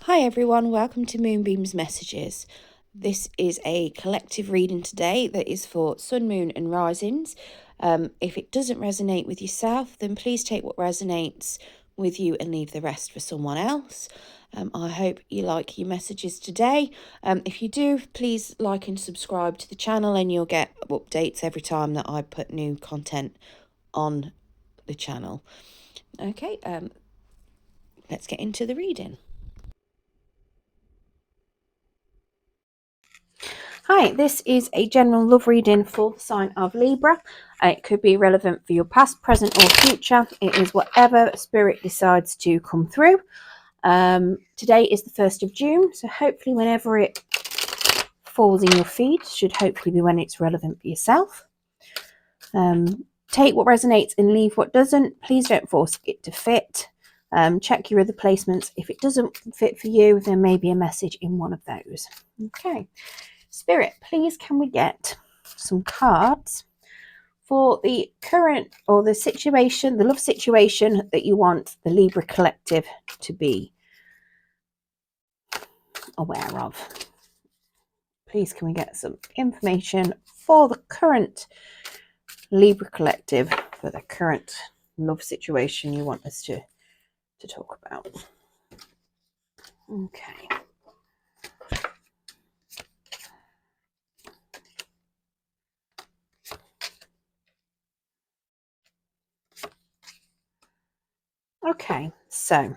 Hi everyone, welcome to Moonbeam's Messages. This is a collective reading today that is for Sun, Moon and Risings. If it doesn't resonate with yourself, then please take what resonates with you and leave the rest for someone else. I hope you like your messages today. If you do, please like and subscribe to the channel and you'll get updates every time that I put new content on the channel. Okay, let's get into the reading. Hi, this is a general love reading for the sign of Libra. It could be relevant for your past, present or future. It is whatever Spirit decides to come through. Today is the 1st of June, so hopefully whenever it falls in your feed should hopefully be when it's relevant for yourself. Take what resonates and leave what doesn't. Please don't force it to fit. Check your other placements. If it doesn't fit for you, there may be a message in one of those. Okay. Spirit, please can we get some cards for the current or the situation, the love situation that you want the Libra collective to be aware of. Please can we get some information for the current Libra collective, for the current love situation you want us to talk about. Okay. Okay, so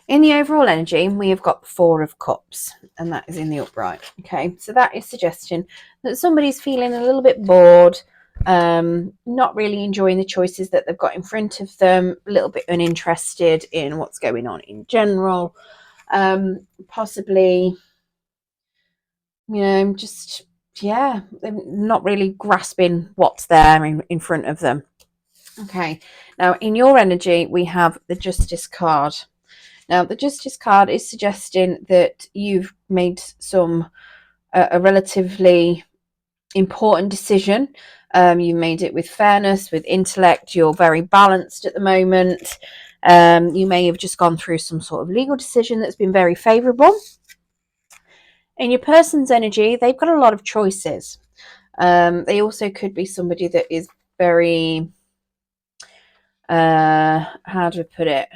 in the overall energy, we have got the Four of Cups, and that is in the upright. Okay, so that is suggesting that somebody's feeling a little bit bored, not really enjoying the choices that they've got in front of them, a little bit uninterested in what's going on in general, possibly, just, they're not really grasping what's there in front of them. Okay, now in your energy, we have the Justice card. Now, the Justice card is suggesting that you've made a relatively important decision. You made it with fairness, with intellect. You're very balanced at the moment. You may have just gone through some sort of legal decision that's been very favourable. In your person's energy, they've got a lot of choices. They also could be somebody that is very, how do I put it?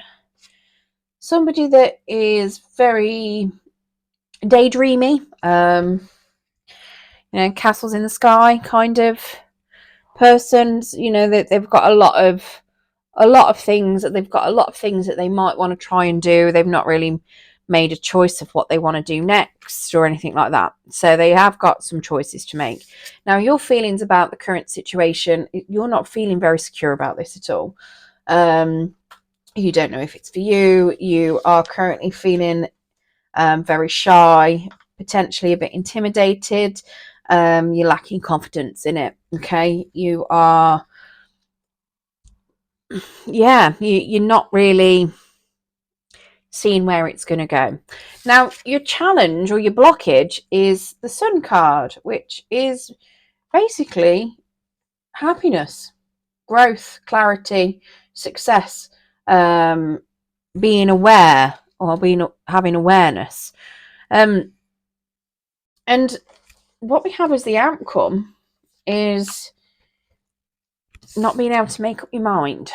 Somebody that is very daydreamy, castles in the sky kind of persons. They've got a lot of things that they might want to try and do. They've not really made a choice of what they want to do next or anything like that, so they have got some choices to make. Now, your feelings about the current situation, you're not feeling very secure about this at all. You don't know if it's for you. You are currently feeling very shy, potentially a bit intimidated. You're lacking confidence in it. Okay, you are, you're not really seeing where it's going to go. Now, your challenge or your blockage is the Sun card, which is basically happiness, growth, clarity, success, being aware or having awareness. And what we have as the outcome is not being able to make up your mind.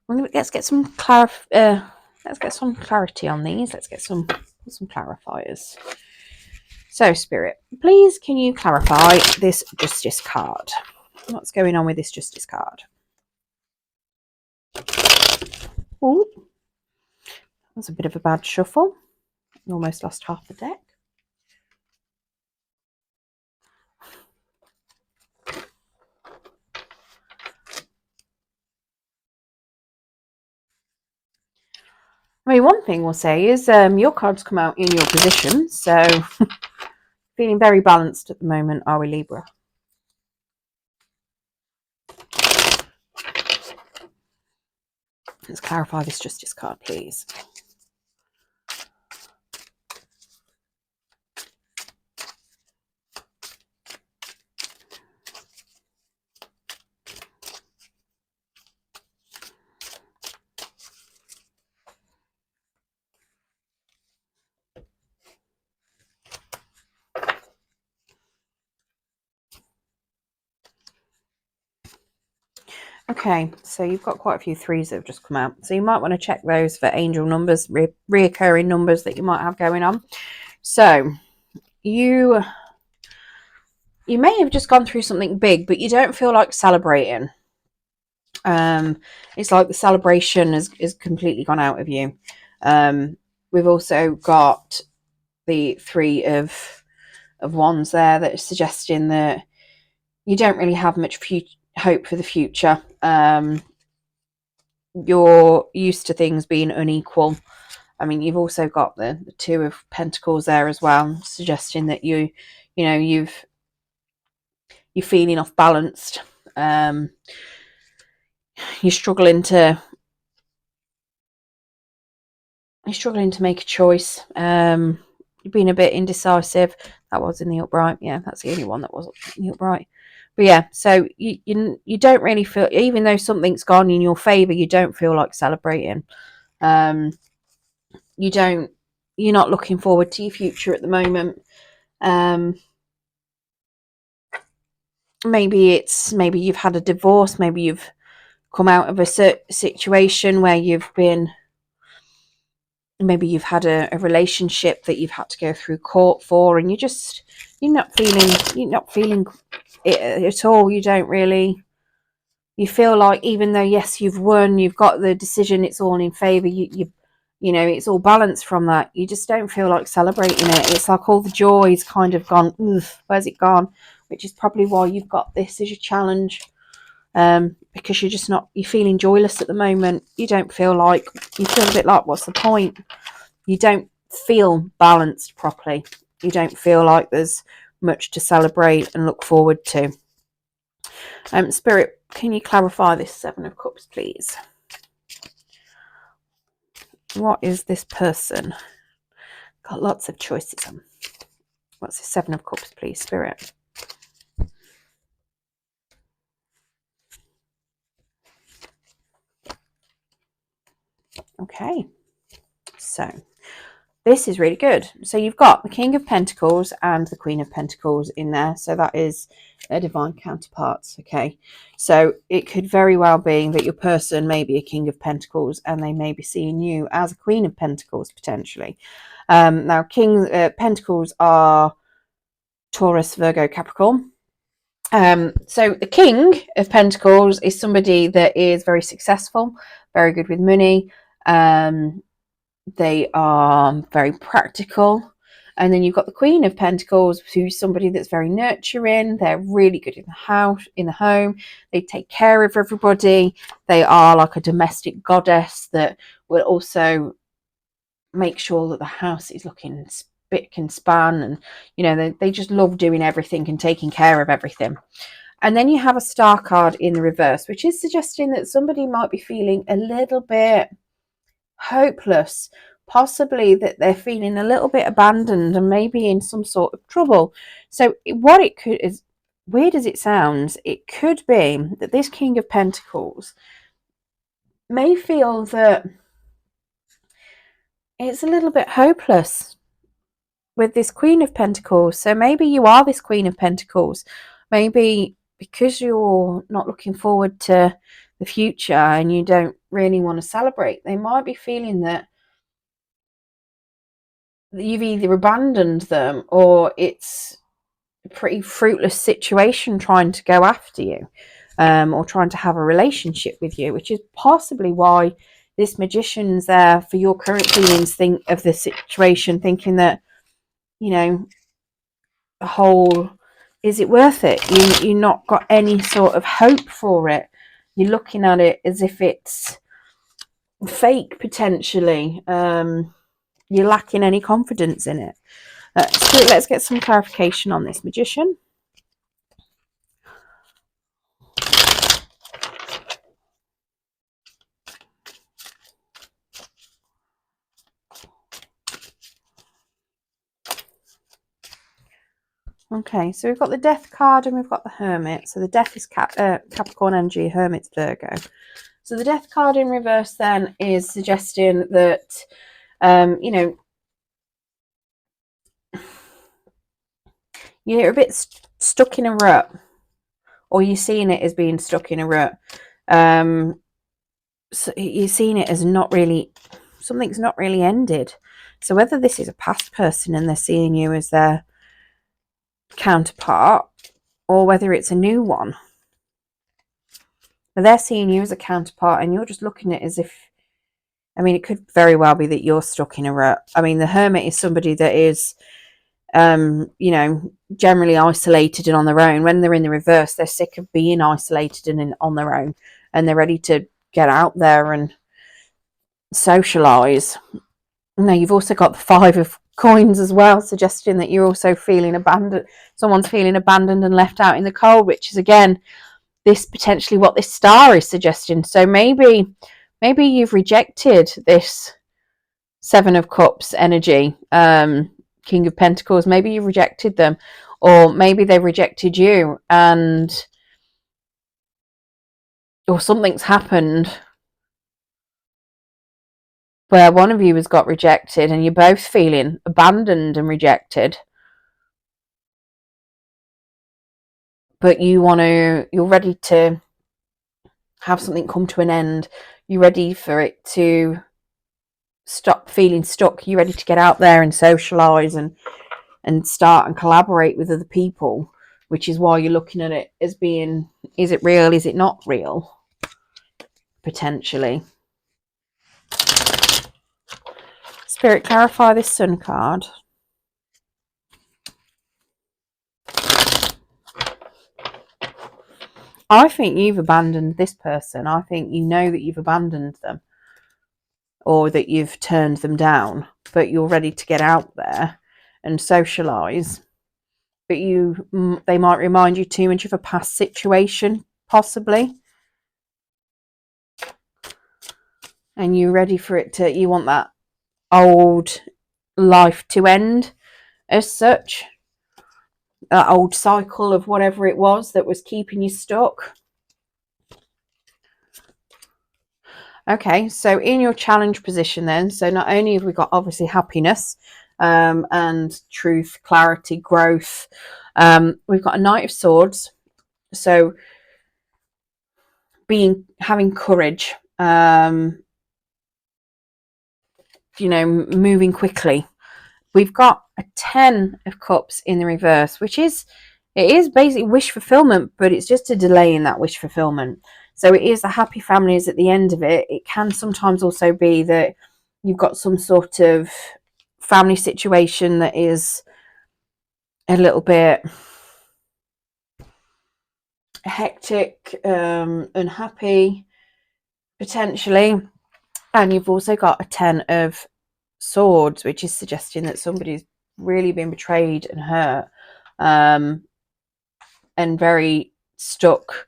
Let's get some clarity on these. Let's get some clarifiers. So, Spirit, please can you clarify this Justice card? What's going on with this Justice card? Oh, that's a bit of a bad shuffle. Almost lost half the deck. I mean, one thing we'll say is your cards come out in your position, so feeling very balanced at the moment, are we, Libra? Let's clarify this Justice card, please. Okay, so you've got quite a few threes that have just come out. So you might want to check those for angel numbers, reoccurring numbers that you might have going on. So you may have just gone through something big, but you don't feel like celebrating. It's like the celebration is completely gone out of you. We've also got the three of wands there that is suggesting that you don't really have much hope for the future. You're used to things being unequal. I mean, you've also got the two of pentacles there as well, suggesting that you're feeling off balanced. You're struggling to make a choice. You've been a bit indecisive. That was in the upright. Yeah, that's the only one that was in the upright. But yeah, so you don't really feel, even though something's gone in your favor, you don't feel like celebrating. You're not looking forward to your future at the moment. Maybe you've had a divorce. Maybe you've come out of a situation where maybe you've had a relationship that you've had to go through court for, and you're not feeling it at all. You feel like, even though yes, you've won, you've got the decision, it's all in favor, it's all balanced from that, you just don't feel like celebrating it. It's like all the joy's kind of gone. Where's it gone? Which is probably why you've got this as your challenge. Because you're feeling joyless at the moment. You feel a bit like, what's the point? You don't feel balanced properly. You don't feel like there's much to celebrate and look forward to. Spirit, can you clarify this Seven of Cups, please? What is this person? Got lots of choices on. What's the Seven of Cups, please, Spirit? Okay, so this is really good. So you've got the King of Pentacles and the Queen of Pentacles in there. So that is their divine counterparts. Okay, so it could very well be that your person may be a King of Pentacles and they may be seeing you as a Queen of Pentacles potentially. Now, Pentacles are Taurus, Virgo, Capricorn. So the King of Pentacles is somebody that is very successful, very good with money. They are very practical. And then you've got the Queen of Pentacles, who's somebody that's very nurturing. They're really good in the home. They take care of everybody. They are like a domestic goddess that will also make sure that the house is looking spick and span. And, they just love doing everything and taking care of everything. And then you have a Star card in the reverse, which is suggesting that somebody might be feeling a little bit hopeless, possibly that they're feeling a little bit abandoned and maybe in some sort of trouble. So what it could is, weird as it sounds, it could be that this King of Pentacles may feel that it's a little bit hopeless with this Queen of Pentacles. So maybe you are this Queen of Pentacles. Maybe because you're not looking forward to the future and you don't really want to celebrate, they might be feeling that you've either abandoned them or it's a pretty fruitless situation trying to go after you, or trying to have a relationship with you, which is possibly why this Magician's there for your current feelings. Think of the situation, thinking that, the whole, is it worth it? You've not got any sort of hope for it. You're looking at it as if it's fake potentially. You're lacking any confidence in it. So let's get some clarification on this Magician. Okay, so we've got the Death card and we've got the Hermit. So the Death is Capricorn energy, Hermit's Virgo. So the Death card in reverse then is suggesting that, you're a bit stuck in a rut, or you're seeing it as being stuck in a rut. So you're seeing it as not really, something's not really ended. So whether this is a past person and they're seeing you as their counterpart, or whether it's a new one, but they're seeing you as a counterpart and you're just looking at it as if, I mean, it could very well be that you're stuck in a rut. I mean, the hermit is somebody that is, you know, generally isolated and on their own. When they're in the reverse, they're sick of being isolated and on their own, and they're ready to get out there and socialize. Now, you've also got the 5 of coins as well, suggesting that you're also feeling abandoned. Someone's feeling abandoned and left out in the cold, which is, again, this potentially what this star is suggesting. So maybe you've rejected this 7 of Cups energy, King of Pentacles. Maybe you've rejected them, or maybe they rejected you, or something's happened where one of you has got rejected and you're both feeling abandoned and rejected, but you're ready to have something come to an end. You're ready for it to stop feeling stuck. You're ready to get out there and socialize and start and collaborate with other people, which is why you're looking at it as being, is it real, is it not real, potentially. Spirit, clarify this Sun card. I think you've abandoned this person. I think you know that you've abandoned them, or that you've turned them down, but you're ready to get out there and socialize. But they might remind you too much of a past situation, possibly. And you're ready for it to, you want that old life to end as such. That old cycle of whatever it was that was keeping you stuck. Okay, so in your challenge position then, so not only have we got obviously happiness and truth, clarity, growth, we've got a Knight of Swords. So having courage, you know, moving quickly. We've got a 10 of Cups in the reverse, which is, it is basically wish fulfillment, but it's just a delay in that wish fulfillment. So it is the happy families at the end of it. It can sometimes also be that you've got some sort of family situation that is a little bit hectic, unhappy, potentially. And you've also got a 10 of Swords, which is suggesting that somebody's really been betrayed and hurt, and very stuck.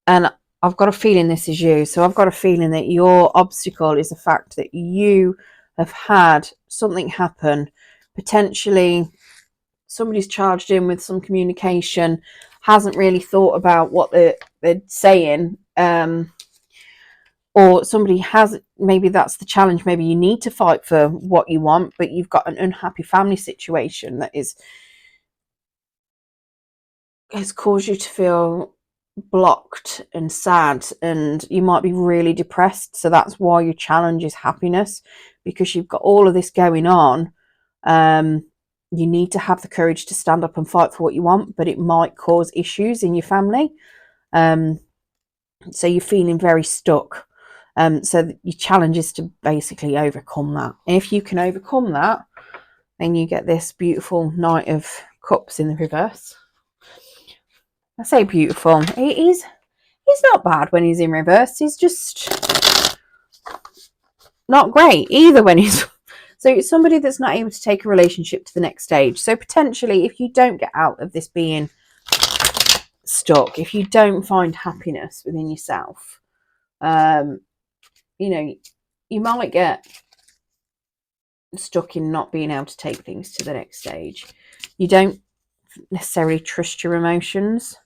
And I've got a feeling this is you. So I've got a feeling that your obstacle is the fact that you have had something happen. Potentially somebody's charged in with some communication, hasn't really thought about what they're saying, or somebody has, maybe that's the challenge. Maybe you need to fight for what you want, but you've got an unhappy family situation that has caused you to feel blocked and sad, and you might be really depressed. So that's why your challenge is happiness, because you've got all of this going on. You need to have the courage to stand up and fight for what you want, but it might cause issues in your family. So you're feeling very stuck. So your challenge is to basically overcome that. And if you can overcome that, then you get this beautiful Knight of Cups in the reverse. I say beautiful. He's not bad when he's in reverse. He's just not great either when he's... So it's somebody that's not able to take a relationship to the next stage. So potentially, if you don't get out of this being stuck, if you don't find happiness within yourself, you know, you might get stuck in not being able to take things to the next stage. You don't necessarily trust your emotions.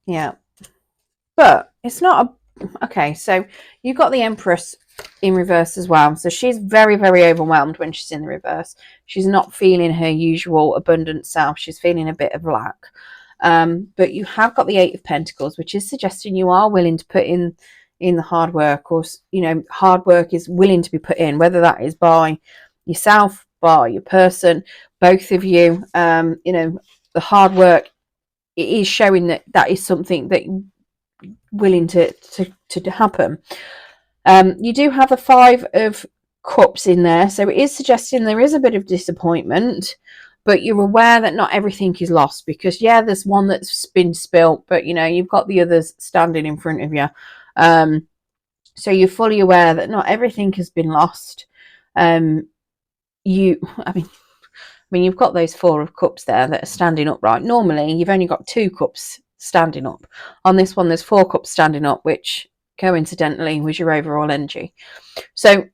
Yeah. But it's not a... Okay, so you've got the Empress in reverse as well. So she's very, very overwhelmed when she's in the reverse. She's not feeling her usual abundant self. She's feeling a bit of lack. But you have got the Eight of Pentacles, which is suggesting you are willing to put in the hard work, or, you know, hard work is willing to be put in, whether that is by yourself, by your person, both of you. You know, the hard work, it is showing that that is something that you're willing to happen. You do have a Five of Cups in there, so it is suggesting there is a bit of disappointment, but you're aware that not everything is lost, because yeah, there's one that's been spilt, but you know, you've got the others standing in front of you. So you're fully aware that not everything has been lost. I mean, you've got those Four of Cups there that are standing upright. Normally, you've only got 2 cups standing up. On this one, there's 4 cups standing up, which coincidentally was your overall energy. So,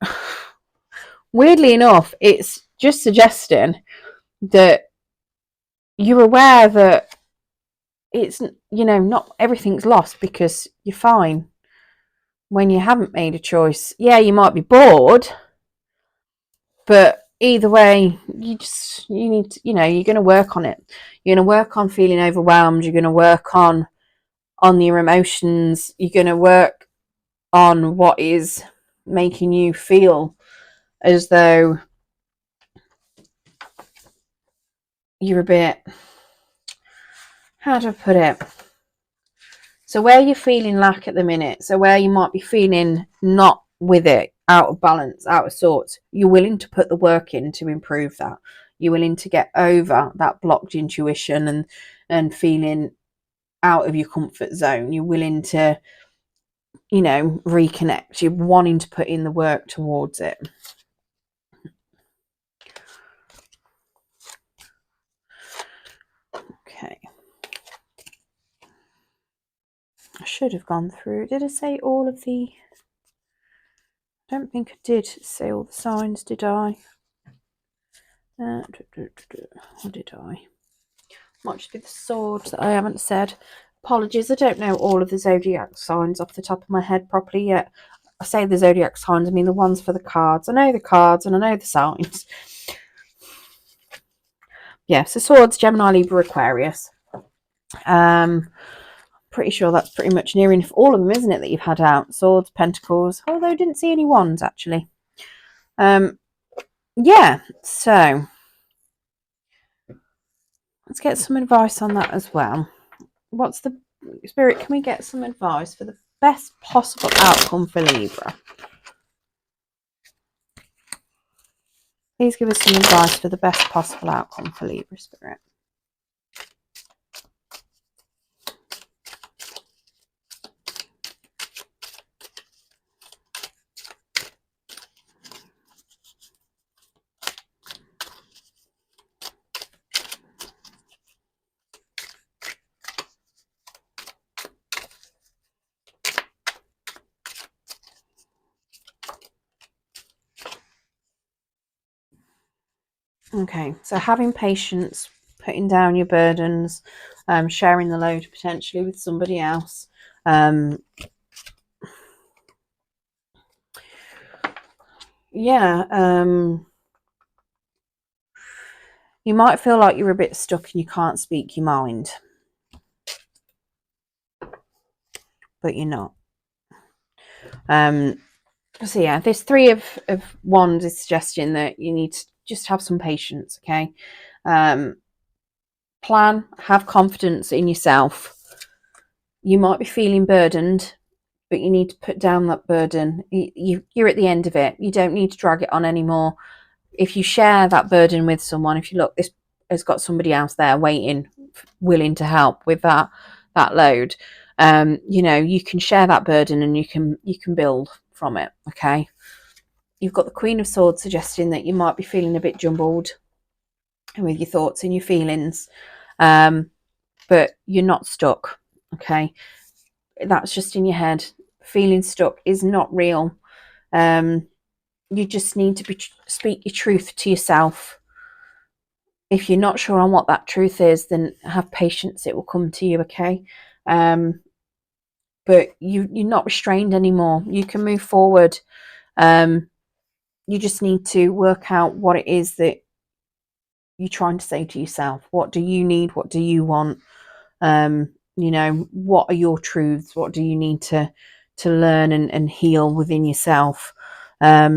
weirdly enough, it's just suggesting that you're aware that it's, you know, not everything's lost, because you're fine when you haven't made a choice. Yeah, you might be bored, but either way, you need to, you know, you're going to work on it. You're going to work on feeling overwhelmed. You're going to work on your emotions. You're going to work on what is making you feel as though you're a bit, how do I put it? So where you're feeling lack at the minute, so where you might be feeling not with it, out of balance, out of sorts, you're willing to put the work in to improve that. You're willing to get over that blocked intuition and feeling out of your comfort zone. You're willing to, you know, reconnect. You're wanting to put in the work towards it. Okay. I should have gone through. Did I say all of the... I don't think I did say all the signs, did I? Or did I? Might just be the sword that I haven't said. Apologies, I don't know all of the zodiac signs off the top of my head properly yet. I say the zodiac signs, I mean the ones for the cards. I know the cards and I know the signs. Yeah, so swords, Gemini, Libra, Aquarius. Pretty sure that's pretty much near enough all of them, isn't it, that you've had out? Swords, Pentacles, although I didn't see any wands actually. Yeah, so let's get some advice on that as well. What's the Spirit, can we get some advice for the best possible outcome for Libra? Please give us some advice for the best possible outcome for Libra, Spirit. Okay, so having patience, putting down your burdens, sharing the load potentially with somebody else. You might feel like you're a bit stuck and you can't speak your mind, but you're not. So yeah, this Three of Wands is suggesting that you need to just have some patience, okay? Plan, have confidence in yourself. You might be feeling burdened, but you need to put down that burden. You're at the end of it. You don't need to drag it on anymore. If you share that burden with someone, if you look, this has got somebody else there waiting, willing to help with that load. You know, you can share that burden and you can build from it, okay? You've got the Queen of Swords suggesting that you might be feeling a bit jumbled with your thoughts and your feelings, but you're not stuck, okay? That's just in your head. Feeling stuck is not real. You just need to speak your truth to yourself. If you're not sure on what that truth is, then have patience. It will come to you, okay? But you're not restrained anymore. You can move forward. You just need to work out what it is that you're trying to say to yourself. What do you need? What do you want? You know, what are your truths? What do you need to learn and heal within yourself? I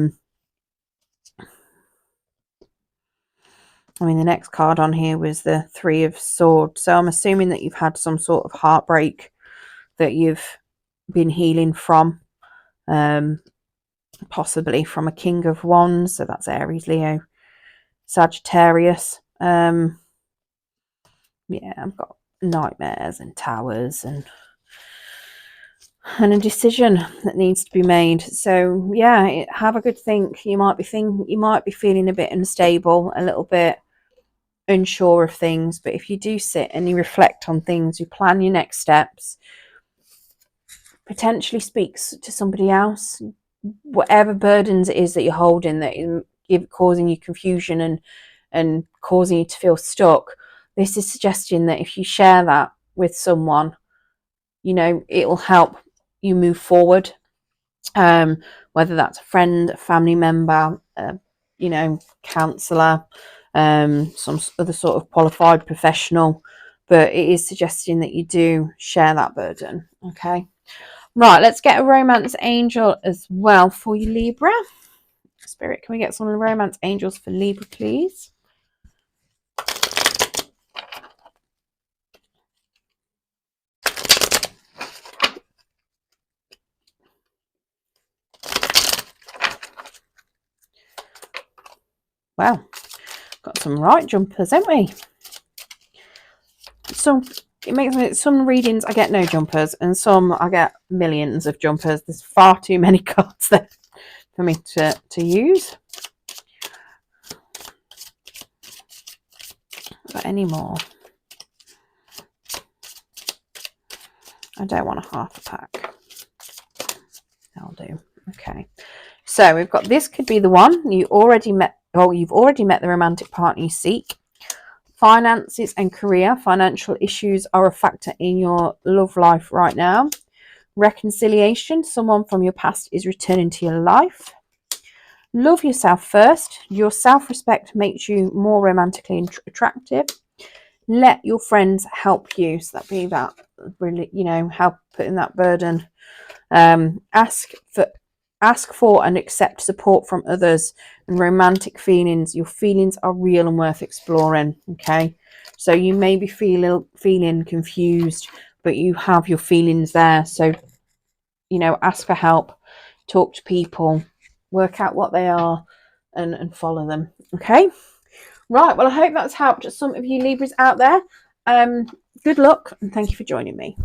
mean, the next card on here was the Three of Swords. So I'm assuming that you've had some sort of heartbreak that you've been healing from. Possibly from a King of Wands. So that's Aries, Leo, Sagittarius. Yeah, I've got nightmares and towers and a decision that needs to be made. So yeah, have a good think. You might be feeling a bit unstable, a little bit unsure of things, but if you do sit and you reflect on things, you plan your next steps, potentially speaks to somebody else, whatever burdens it is that you're holding that is causing you confusion and causing you to feel stuck, this is suggesting that if you share that with someone, you know, it will help you move forward, whether that's a friend, a family member, you know, counsellor, some other sort of qualified professional, but it is suggesting that you do share that burden. Okay, right, let's get a romance angel as well for you, Libra. Spirit, can we get some romance angels for Libra, please? Well, got some right jumpers, haven't we? It makes me, some readings I get no jumpers, and some I get millions of jumpers. There's far too many cards there for me to use. But any more? I don't want a half a pack. That'll do. Okay. So we've got, this could be the one you already met. Oh, you've already met the romantic partner you seek. Finances and career. Financial issues are a factor in your love life right now. Reconciliation. Someone from your past is returning to your life. Love yourself first. Your self-respect makes you more romantically attractive. Let your friends help you. So that be that, really, you know, help putting that burden. Ask for and accept support from others. And romantic feelings. Your feelings are real and worth exploring. Okay, so you may be feeling confused, but you have your feelings there. So, you know, ask for help, talk to people, work out what they are, and follow them. Okay, right, well, I hope that's helped some of you Libras out there. Good luck, and thank you for joining me.